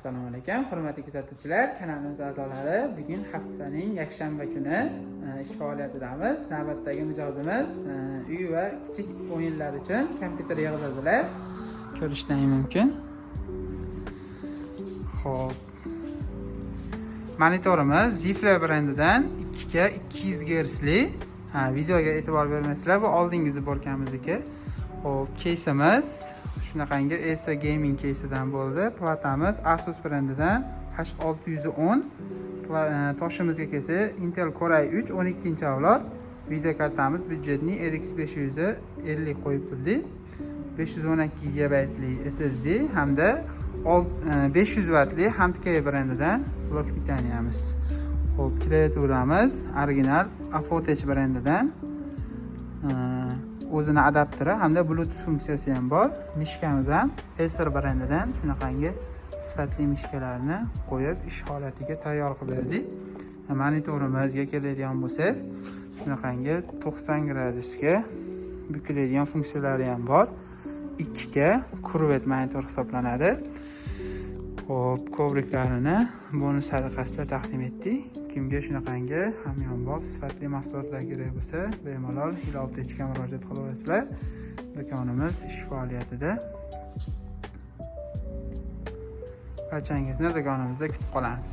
Assalomu alaykum, hurmatli kuzatuvchilar, kanalimiz a'zolari. Bugun haftaning yakshanba kuni ish faoliyatidamiz. Navbatdagi mijozimiz uy va kichik o'yinlar uchun kompyuter yig'dirdilar. Ko'rishingiz mumkin. Xo'p. Monitorimiz Zifler brendidan 2K 200 Hz li. Videoga e'tibor bermaysizlar, bu oldingizni borganimizniki. Xo'p, keysimiz shunaqangi Acer Gaming кейsidan bo'ldi. Platamiz Asus brendidan H610. Toshimizga kelsa Intel Core i3 12-avlod. Video kartamiz byudjetli RX 550 qo'yib turdik. 512 GB li SSD hamda 500 wattli Handkey brendidan blok pitaniyamiz. Xo'p, klaviaturamiz original Afotech brendidan. O'zini adapteri hamda Bluetooth funksiyasi ham bor. Mishkamiz ham Acer brendidan shunaqangi sifatli mishkalarni qo'yib ish holatiga tayyor qilib berdik. Monitorimizga keladigan bo'lsak, shunaqangi 90 gradusga bukiladigan funksiyalari ham bor. 2K kurvet monitor hisoblanadi. Xo'p, kovriklarini bonus tariqasida taqdim etdik. Kimga shunaqangi hamyonbop sifatli mahsulotlar kerak bo'lsa, bemalol Hilol.ga murojaat qilaverasizlar. Do'konimiz ish faoliyatida. Barchangizni do'konimizda kutib qolamiz.